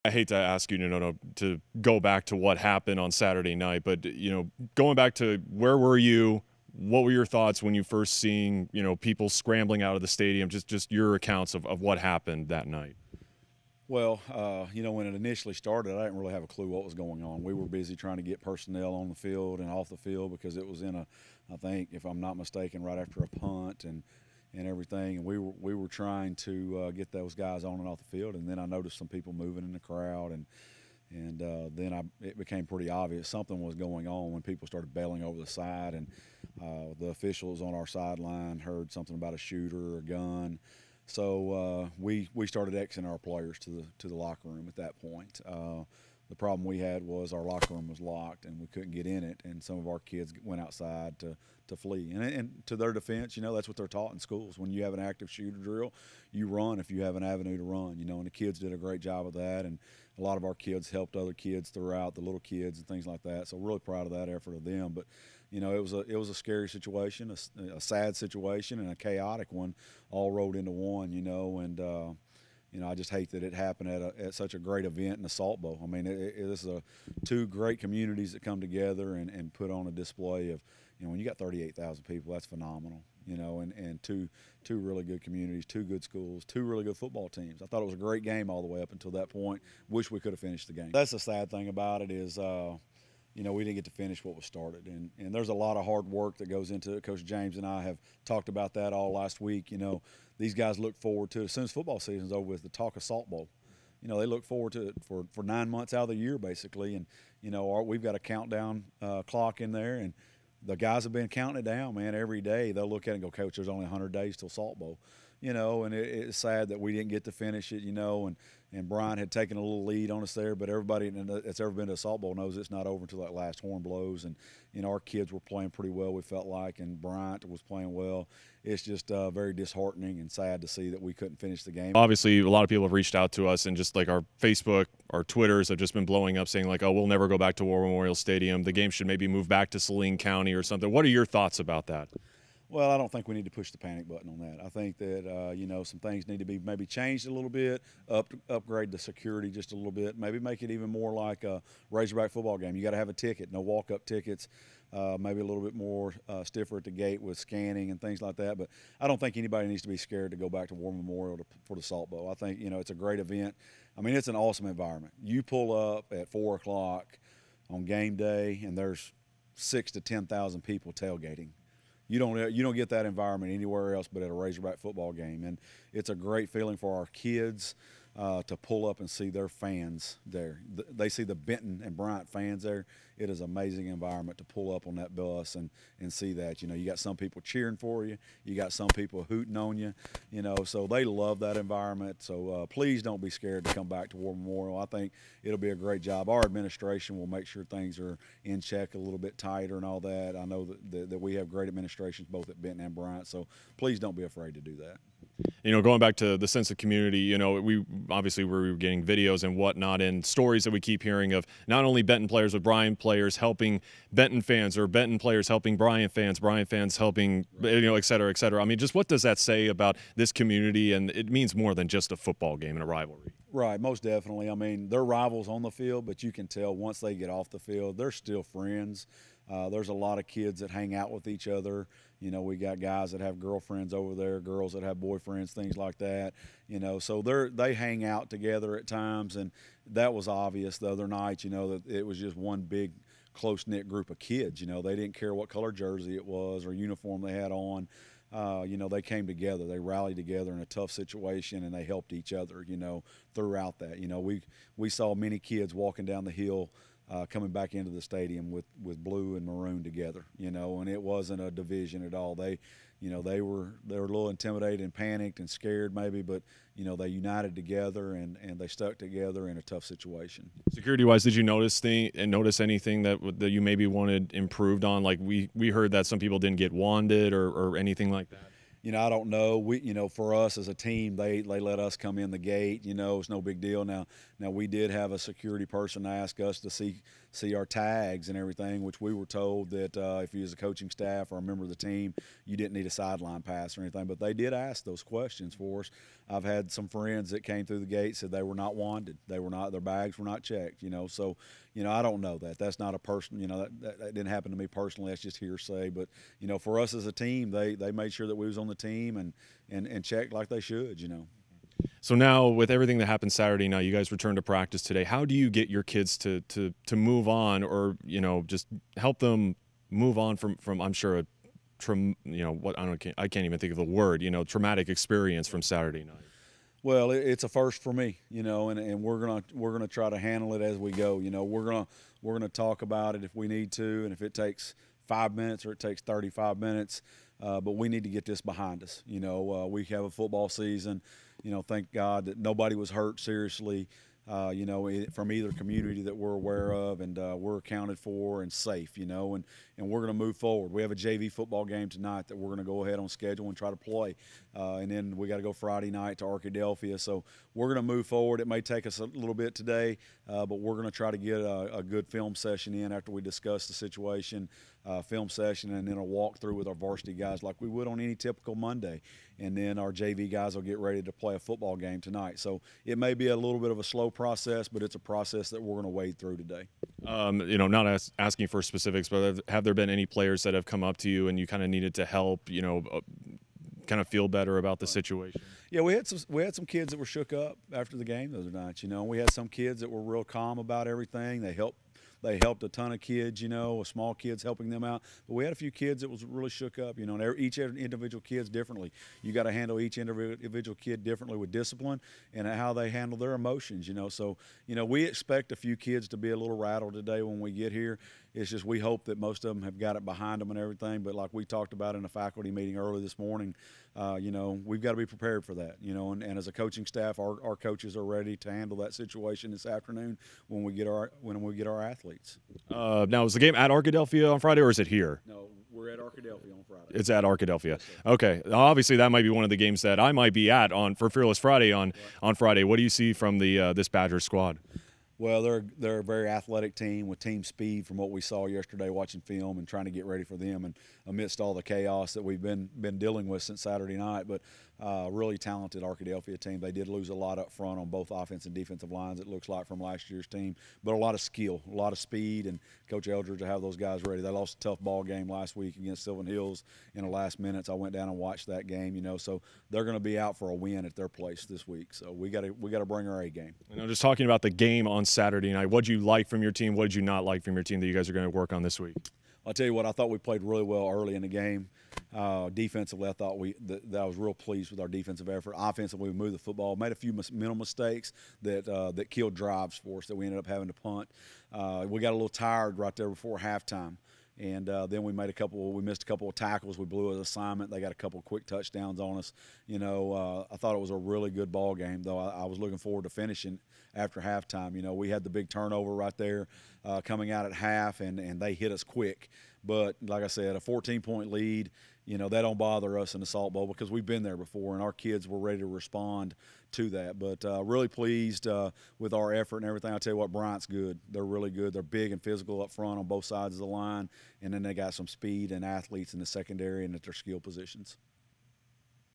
I hate to ask you to go back to what happened on Saturday night, but going back to where were you? What were your thoughts when you first seeing people scrambling out of the stadium? Just your accounts of what happened that night. Well, when it initially started, I didn't really have a clue what was going on. We were busy trying to get personnel on the field and off the field because it was I think, if I'm not mistaken, right after a punt and everything. And we were trying to get those guys on and off the field. And then I noticed some people moving in the crowd, and then it became pretty obvious something was going on when people started bailing over the side. And the officials on our sideline heard something about a shooter or a gun. So we started exiting our players to the locker room at that point. The problem we had was our locker room was locked and we couldn't get in it, and some of our kids went outside to flee. And to their defense, that's what they're taught in schools. When you have an active shooter drill, you run if you have an avenue to run. And the kids did a great job of that, and a lot of our kids helped other kids throughout, the little kids and things like that. So really proud of that effort of them. But it was a scary situation, a sad situation, and a chaotic one, all rolled into one. I just hate that it happened at such a great event in the Salt Bowl. I mean, this is two great communities that come together and put on a display of, when you got 38,000 people, that's phenomenal. And two really good communities, two good schools, two really good football teams. I thought it was a great game all the way up until that point. Wish we could have finished the game. That's the sad thing about it is, we didn't get to finish what was started. And there's a lot of hard work that goes into it. Coach James and I have talked about that all last week. These guys look forward to it. As soon as football season's over with, the talk of Salt Bowl. They look forward to it for 9 months out of the year, basically. And, we've got a countdown clock in there. And the guys have been counting it down, man, every day. They'll look at it and go, Coach, there's only 100 days till Salt Bowl. And it's sad that we didn't get to finish it, and Brian had taken a little lead on us there, but everybody that's ever been to a Salt Bowl knows it's not over until that last horn blows. And, our kids were playing pretty well, we felt like, and Bryant was playing well. It's just very disheartening and sad to see that we couldn't finish the game. Obviously, a lot of people have reached out to us, and just like our Facebook, our Twitters have just been blowing up saying like, oh, we'll never go back to War Memorial Stadium. The game should maybe move back to Saline County or something. What are your thoughts about that? Well, I don't think we need to push the panic button on that. I think that, some things need to be maybe changed a little bit, upgrade the security just a little bit, maybe make it even more like a Razorback football game. You got to have a ticket, no walk-up tickets, maybe a little bit more stiffer at the gate with scanning and things like that. But I don't think anybody needs to be scared to go back to War Memorial for the Salt Bowl. I think, it's a great event. I mean, it's an awesome environment. You pull up at 4 o'clock on game day, and there's 6,000 to 10,000 people tailgating. You don't get that environment anywhere else but at a Razorback football game, and it's a great feeling for our kids to pull up and see their fans there. They see the Benton and Bryant fans there. It is an amazing environment to pull up on that bus and see that. You got some people cheering for you. You got some people hooting on you. So they love that environment. So please don't be scared to come back to War Memorial. I think it'll be a great job. Our administration will make sure things are in check a little bit tighter and all that. I know that we have great administrations both at Benton and Bryant. So please don't be afraid to do that. Going back to the sense of community, we obviously were getting videos and whatnot and stories that we keep hearing of not only Benton players, but Bryant players helping Benton fans, or Benton players helping Bryant fans helping, et cetera, et cetera. I mean, just what does that say about this community? And it means more than just a football game and a rivalry. Right, most definitely. I mean, they're rivals on the field, but you can tell once they get off the field, they're still friends. There's a lot of kids that hang out with each other. We got guys that have girlfriends over there, girls that have boyfriends, things like that. So they hang out together at times, and that was obvious the other night. That it was just one big close-knit group of kids. They didn't care what color jersey it was or uniform they had on. They came together, they rallied together in a tough situation, and they helped each other, throughout that. We saw many kids walking down the hill coming back into the stadium with blue and maroon together, and it wasn't a division at all. They were a little intimidated and panicked and scared maybe, but they united together and they stuck together in a tough situation. Security-wise, did you notice anything that you maybe wanted improved on? Like we heard that some people didn't get wanded or anything like that. I don't know. For us as a team, they let us come in the gate. It's no big deal. Now we did have a security person ask us to see our tags and everything, which we were told that if you was a coaching staff or a member of the team, you didn't need a sideline pass or anything. But they did ask those questions for us. I've had some friends that came through the gate, said they were not wanted. They were not, their bags were not checked, you know. So, you know, I don't know that. That's not a person, you know, that didn't happen to me personally. That's just hearsay. But, you know, for us as a team, they made sure that we was on the team and checked like they should, you know. So now, with everything that happened Saturday night, you guys returned to practice today. How do you get your kids to move on, or, you know, just help them move on from I'm sure you know what, I can't even think of the word, you know, traumatic experience from Saturday night? Well, it's a first for me, you know, and we're gonna try to handle it as we go. You know, we're gonna talk about it if we need to, and if it takes 5 minutes or it takes 35 minutes, but we need to get this behind us. You know, we have a football season. You know, thank God that nobody was hurt seriously. You know, from either community that we're aware of, and we're accounted for and safe, you know, and we're going to move forward. We have a JV football game tonight that we're going to go ahead on schedule and try to play. And then we got to go Friday night to Arkadelphia. So we're going to move forward. It may take us a little bit today, but we're going to try to get a good film session in after we discuss the situation, film session, and then a walkthrough with our varsity guys like we would on any typical Monday. And then our JV guys will get ready to play a football game tonight. So it may be a little bit of a slow process, but it's a process that we're going to wade through today. You know, not asking for specifics, but have there been any players that have come up to you and you kind of needed to help, you know, kind of feel better about the situation? Yeah, we had some kids that were shook up after the game the other night. You know, we had some kids that were real calm about everything. They helped a ton of kids, you know, small kids helping them out. But we had a few kids that was really shook up, you know, and each individual kid's differently. You got to handle each individual kid differently with discipline and how they handle their emotions, you know. So, you know, we expect a few kids to be a little rattled today when we get here. It's just we hope that most of them have got it behind them and everything. But like we talked about in a faculty meeting early this morning, you know, we've got to be prepared for that, you know. And as a coaching staff, our coaches are ready to handle that situation this afternoon when we get our athletes. Now, is the game at Arkadelphia on Friday, or is it here? No, we're at Arkadelphia on Friday. It's at Arkadelphia. Yes, Okay. Obviously, that might be one of the games that I might be at for Fearless Friday on Friday. What do you see from the this Badgers squad? Well, they're a very athletic team with team speed from what we saw yesterday watching film and trying to get ready for them, and amidst all the chaos that we've been dealing with since Saturday night. But really talented Arkadelphia team. They did lose a lot up front on both offense and defensive lines, it looks like, from last year's team. But a lot of skill, a lot of speed, and Coach Eldridge will have those guys ready. They lost a tough ball game last week against Sylvan Hills in the last minutes. I went down and watched that game, you know, so they're going to be out for a win at their place this week. So we got to bring our A game. You know, just talking about the game on Saturday night, what did you like from your team? What did you not like from your team that you guys are going to work on this week? I'll tell you what, I thought we played really well early in the game. Defensively, I thought that I was real pleased with our defensive effort. Offensively, we moved the football, made a few mental mistakes that killed drives for us that we ended up having to punt. We got a little tired right there before halftime. And then we missed a couple of tackles. We blew an assignment. They got a couple of quick touchdowns on us. You know, I thought it was a really good ball game, though. I was looking forward to finishing after halftime. You know, we had the big turnover right there coming out at half, and they hit us quick. But like I said, a 14-point lead, you know, that don't bother us in the Salt Bowl because we've been there before, and our kids were ready to respond to that. But really pleased with our effort and everything. I tell you what, Bryant's good. They're really good. They're big and physical up front on both sides of the line, and then they got some speed and athletes in the secondary and at their skill positions.